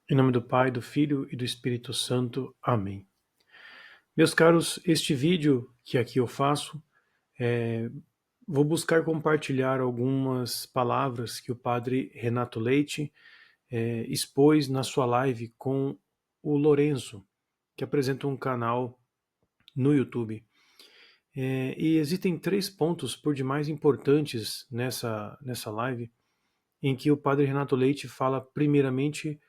Em nome do Pai, do Filho e do Espírito Santo. Amém. Meus caros, este vídeo que aqui eu faço, vou buscar compartilhar algumas palavras que o Padre Renato Leite expôs na sua live com o Lorenzo, que apresenta um canal no YouTube. E existem 3 pontos por demais importantes nessa live, em que o Padre Renato Leite fala primeiramente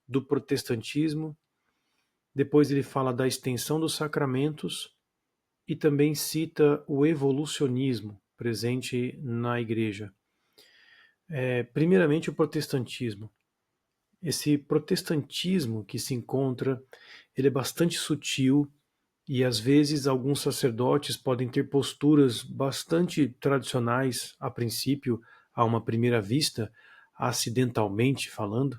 do protestantismo. Depois ele fala da extensão dos sacramentos e também cita o evolucionismo presente na Igreja. Primeiramente, o protestantismo. Esse protestantismo que se encontra, ele é bastante sutil e às vezes alguns sacerdotes podem ter posturas bastante tradicionais a princípio, a uma primeira vista, acidentalmente falando,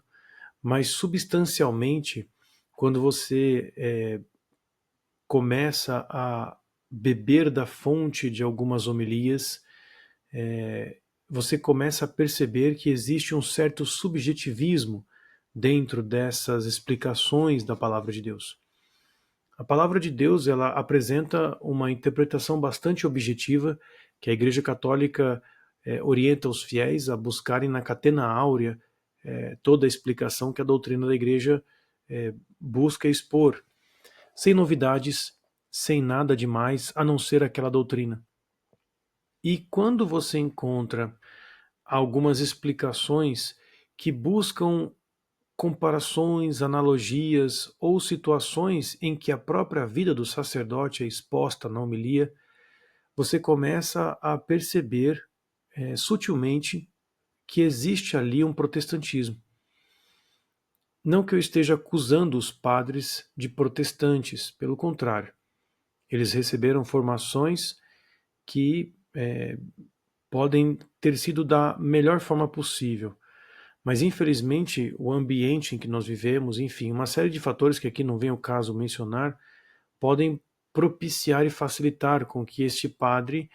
mas substancialmente, quando você começa a beber da fonte de algumas homilias, você começa a perceber que existe um certo subjetivismo dentro dessas explicações da palavra de Deus. A palavra de Deus, ela apresenta uma interpretação bastante objetiva que a Igreja Católica orienta os fiéis a buscarem na catena áurea toda a explicação que a doutrina da Igreja busca expor, sem novidades, sem nada demais, a não ser aquela doutrina. E quando você encontra algumas explicações que buscam comparações, analogias ou situações em que a própria vida do sacerdote é exposta na homilia, você começa a perceber sutilmente que existe ali um protestantismo. Não que eu esteja acusando os padres de protestantes, pelo contrário. Eles receberam formações que podem ter sido da melhor forma possível. Mas, infelizmente, o ambiente em que nós vivemos, enfim, uma série de fatores que aqui não vem ao caso mencionar, podem propiciar e facilitar com que este padre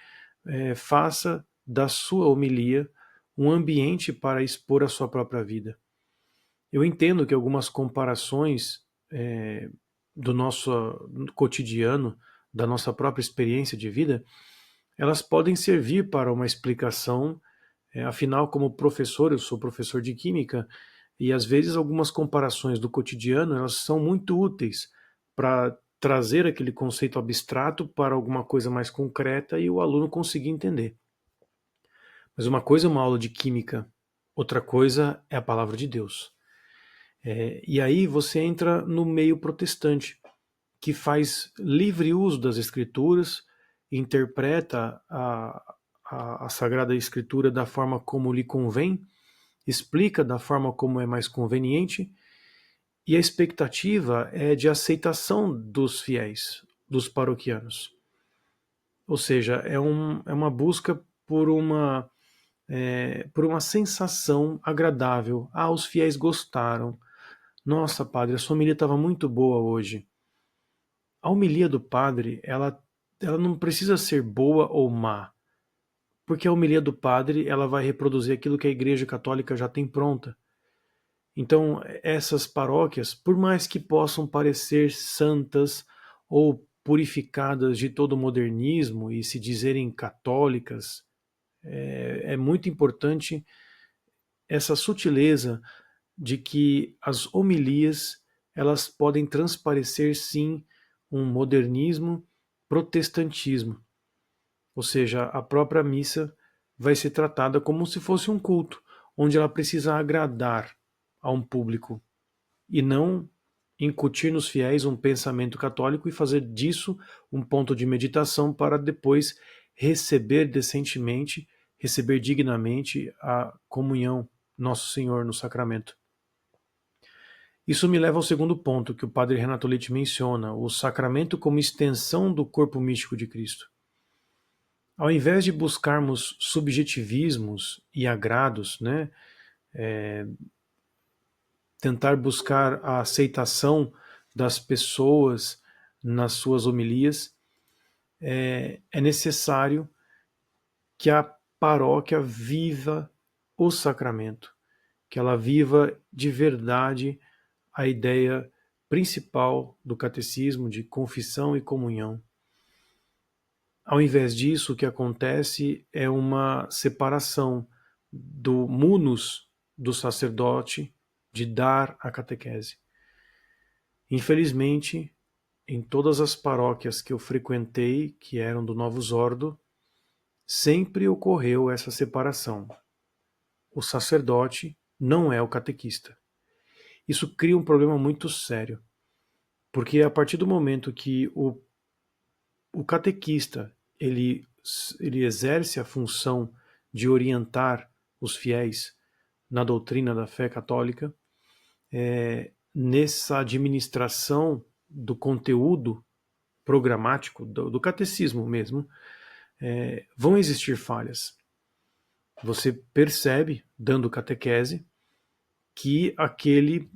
faça da sua homilia um ambiente para expor a sua própria vida. Eu entendo que algumas comparações do nosso cotidiano, da nossa própria experiência de vida, elas podem servir para uma explicação. Afinal, como professor, eu sou professor de química, e às vezes algumas comparações do cotidiano elas são muito úteis para trazer aquele conceito abstrato para alguma coisa mais concreta e o aluno conseguir entender. Mas uma coisa é uma aula de química, outra coisa é a palavra de Deus. E aí você entra no meio protestante, que faz livre uso das escrituras, interpreta a Sagrada Escritura da forma como lhe convém, explica da forma como é mais conveniente, e a expectativa é de aceitação dos fiéis, dos paroquianos. Ou seja, é uma busca por uma sensação agradável. Ah, os fiéis gostaram. Nossa, padre, a sua homilia estava muito boa hoje. A homilia do padre, ela não precisa ser boa ou má, porque a homilia do padre ela vai reproduzir aquilo que a Igreja Católica já tem pronta. Então, essas paróquias, por mais que possam parecer santas ou purificadas de todo o modernismo e se dizerem católicas, é muito importante essa sutileza de que as homilias elas podem transparecer sim um modernismo, protestantismo, ou seja, a própria missa vai ser tratada como se fosse um culto, onde ela precisa agradar a um público e não incutir nos fiéis um pensamento católico e fazer disso um ponto de meditação para depois receber decentemente, receber dignamente a comunhão Nosso Senhor no sacramento. Isso me leva ao segundo ponto que o padre Renato Leite menciona, o sacramento como extensão do corpo místico de Cristo. Ao invés de buscarmos subjetivismos e agrados, né, tentar buscar a aceitação das pessoas nas suas homilias, é necessário que a paróquia viva o sacramento, que ela viva de verdade a ideia principal do catecismo de confissão e comunhão. Ao invés disso, o que acontece é uma separação do munus do sacerdote de dar a catequese. Infelizmente, em todas as paróquias que eu frequentei, que eram do Novus Ordo, sempre ocorreu essa separação. O sacerdote não é o catequista. Isso cria um problema muito sério, porque a partir do momento que o catequista ele exerce a função de orientar os fiéis na doutrina da fé católica, nessa administração do conteúdo programático, do catecismo mesmo, vão existir falhas. Você percebe, dando catequese, que aquele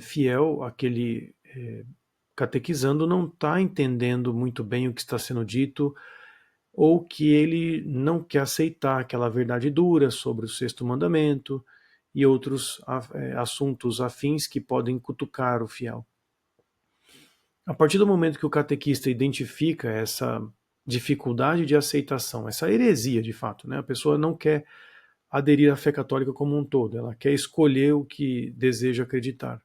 fiel, aquele catequizando não está entendendo muito bem o que está sendo dito, ou que ele não quer aceitar aquela verdade dura sobre o sexto mandamento e outros assuntos afins que podem cutucar o fiel. A partir do momento que o catequista identifica essa dificuldade de aceitação, essa heresia de fato, né? A pessoa não quer aderir à fé católica como um todo, ela quer escolher o que deseja acreditar.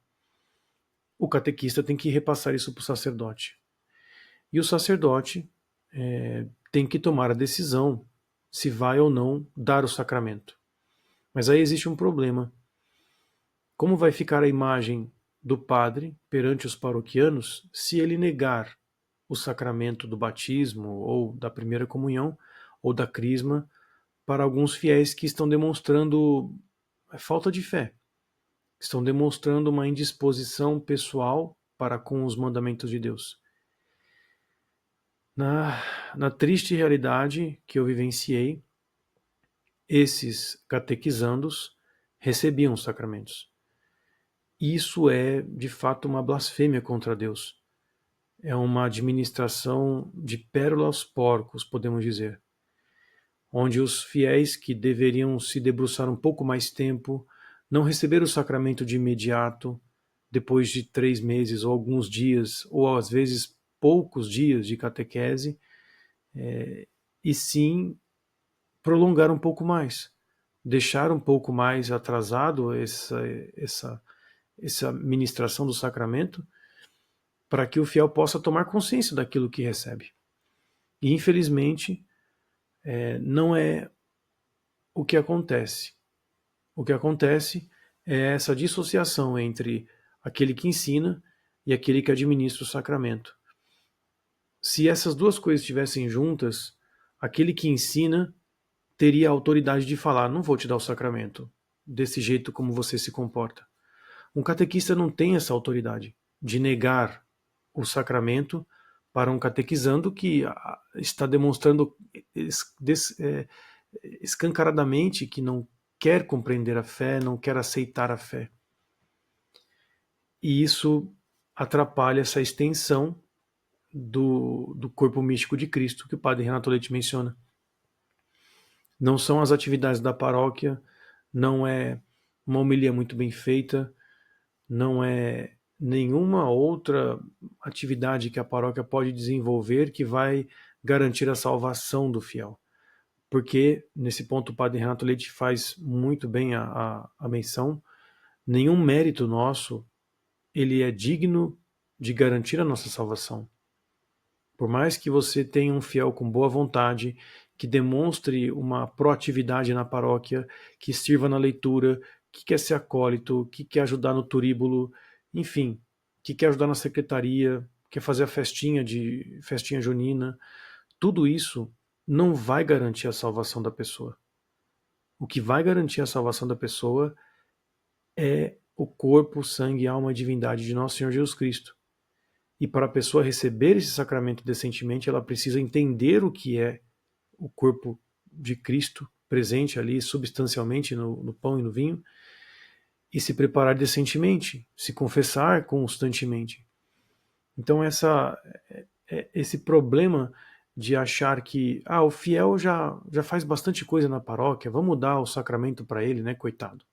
O catequista tem que repassar isso para o sacerdote. E o sacerdote tem que tomar a decisão se vai ou não dar o sacramento. Mas aí existe um problema. Como vai ficar a imagem do padre perante os paroquianos se ele negar o sacramento do batismo ou da primeira comunhão ou da crisma para alguns fiéis que estão demonstrando falta de fé, estão demonstrando uma indisposição pessoal para com os mandamentos de Deus? Na triste realidade que eu vivenciei, esses catequizandos recebiam os sacramentos. Isso é, de fato, uma blasfêmia contra Deus. É uma administração de pérola aos porcos, podemos dizer, onde os fiéis que deveriam se debruçar um pouco mais tempo não receberam o sacramento de imediato, depois de 3 meses ou alguns dias, ou às vezes poucos dias de catequese, e sim prolongar um pouco mais, deixar um pouco mais atrasado essa ministração do sacramento, para que o fiel possa tomar consciência daquilo que recebe. E infelizmente não é o que acontece. O que acontece é essa dissociação entre aquele que ensina e aquele que administra o sacramento. Se essas duas coisas estivessem juntas, aquele que ensina teria a autoridade de falar: não vou te dar o sacramento desse jeito como você se comporta. Um catequista não tem essa autoridade de negar o sacramento para um catequizando que está demonstrando escancaradamente que não quer compreender a fé, não quer aceitar a fé. E isso atrapalha essa extensão do corpo místico de Cristo que o padre Renato Leite menciona. Não são as atividades da paróquia, não é uma homilia muito bem feita, não é nenhuma outra atividade que a paróquia pode desenvolver que vai garantir a salvação do fiel. Porque, nesse ponto, o padre Renato Leite faz muito bem a menção, nenhum mérito nosso ele é digno de garantir a nossa salvação. Por mais que você tenha um fiel com boa vontade, que demonstre uma proatividade na paróquia, que sirva na leitura, que quer ser acólito, que quer ajudar no turíbulo, enfim, que quer ajudar na secretaria, quer fazer a festinha junina, tudo isso não vai garantir a salvação da pessoa. O que vai garantir a salvação da pessoa é o corpo, sangue, alma e divindade de nosso Senhor Jesus Cristo. E para a pessoa receber esse sacramento decentemente, ela precisa entender o que é o corpo de Cristo presente ali substancialmente no pão e no vinho, e se preparar decentemente, se confessar constantemente. Então esse problema de achar que o fiel já faz bastante coisa na paróquia, vamos dar o sacramento para ele, né, coitado.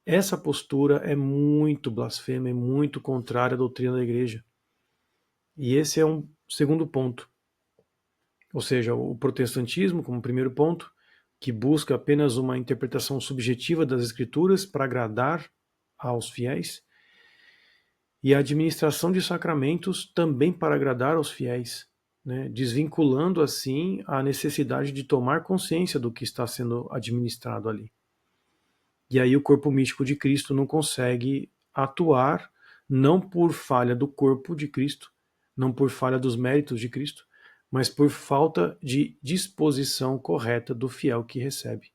Essa postura é muito blasfema, é muito contrária à doutrina da igreja. E esse é um segundo ponto. Ou seja, o protestantismo, como primeiro ponto, que busca apenas uma interpretação subjetiva das escrituras para agradar aos fiéis, e a administração de sacramentos também para agradar aos fiéis, né? Desvinculando assim a necessidade de tomar consciência do que está sendo administrado ali. E aí o corpo místico de Cristo não consegue atuar, não por falha do corpo de Cristo, não por falha dos méritos de Cristo, mas por falta de disposição correta do fiel que recebe.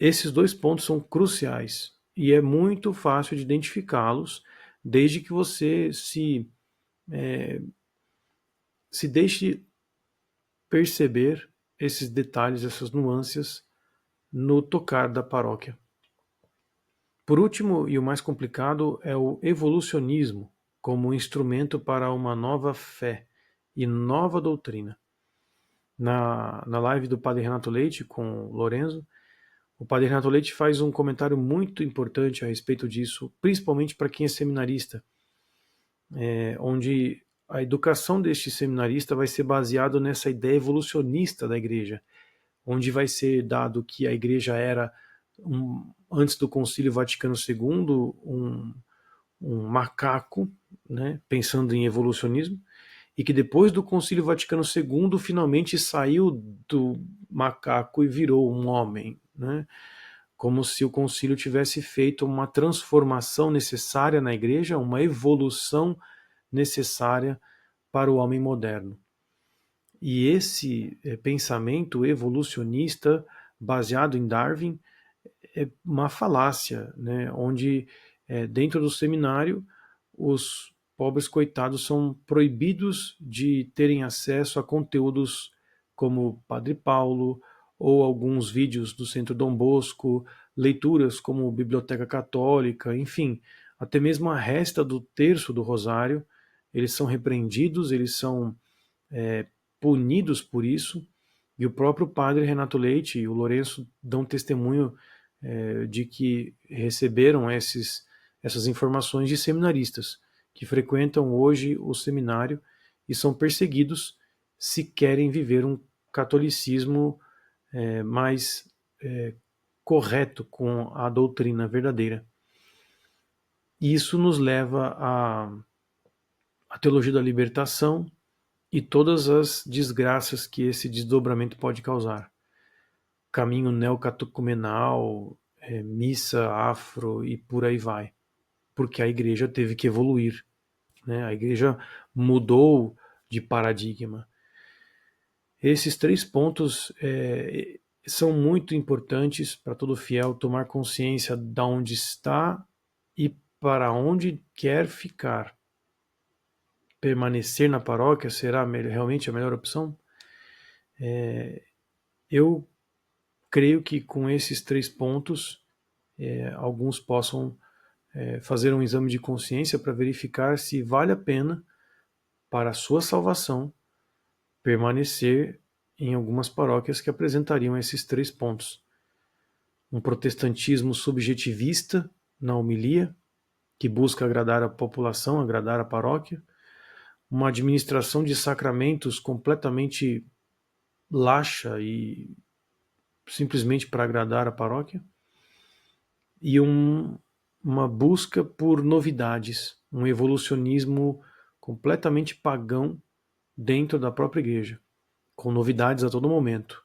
Esses dois pontos são cruciais e é muito fácil de identificá-los desde que você se deixe perceber esses detalhes, essas nuances no tocar da paróquia. Por último, e o mais complicado, é o evolucionismo como instrumento para uma nova fé e nova doutrina. Na live do Padre Renato Leite com o Lorenzo, o Padre Renato Leite faz um comentário muito importante a respeito disso, principalmente para quem é seminarista, onde a educação deste seminarista vai ser baseada nessa ideia evolucionista da igreja, onde vai ser dado que a igreja era, antes do Concílio Vaticano II, um macaco, né, pensando em evolucionismo, e que depois do Concílio Vaticano II finalmente saiu do macaco e virou um homem, né, como se o concílio tivesse feito uma transformação necessária na igreja, uma evolução necessária para o homem moderno. E esse pensamento evolucionista baseado em Darwin é uma falácia, né, onde dentro do seminário os pobres coitados são proibidos de terem acesso a conteúdos como Padre Paulo ou alguns vídeos do Centro Dom Bosco, leituras como Biblioteca Católica, enfim, até mesmo a resta do terço do Rosário, eles são repreendidos, eles são punidos por isso, e o próprio padre Renato Leite e o Lourenço dão testemunho de que receberam essas informações de seminaristas que frequentam hoje o seminário e são perseguidos se querem viver um catolicismo mais correto com a doutrina verdadeira. E isso nos leva à teologia da libertação e todas as desgraças que esse desdobramento pode causar. Caminho neocatecumenal, missa afro e por aí vai. Porque a igreja teve que evoluir, né? A igreja mudou de paradigma. Esses 3 pontos são muito importantes para todo fiel tomar consciência de onde está e para onde quer ficar. Permanecer na paróquia será realmente a melhor opção? Eu creio que com esses 3 pontos, alguns possam fazer um exame de consciência para verificar se vale a pena, para a sua salvação, permanecer em algumas paróquias que apresentariam esses 3 pontos. Um protestantismo subjetivista na homilia, que busca agradar a população, agradar a paróquia, uma administração de sacramentos completamente laxa e simplesmente para agradar a paróquia, e uma busca por novidades, um evolucionismo completamente pagão dentro da própria igreja, com novidades a todo momento,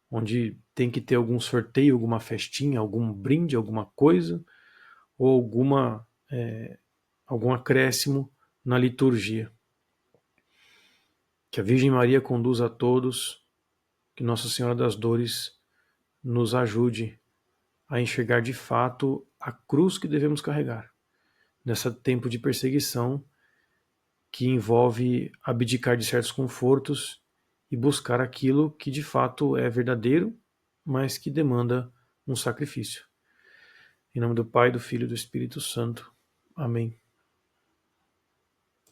onde tem que ter algum sorteio, alguma festinha, algum brinde, alguma coisa, ou algum acréscimo na liturgia. Que a Virgem Maria conduza a todos, que Nossa Senhora das Dores nos ajude a enxergar de fato a cruz que devemos carregar nesse tempo de perseguição que envolve abdicar de certos confortos e buscar aquilo que de fato é verdadeiro, mas que demanda um sacrifício. Em nome do Pai, do Filho e do Espírito Santo. Amém.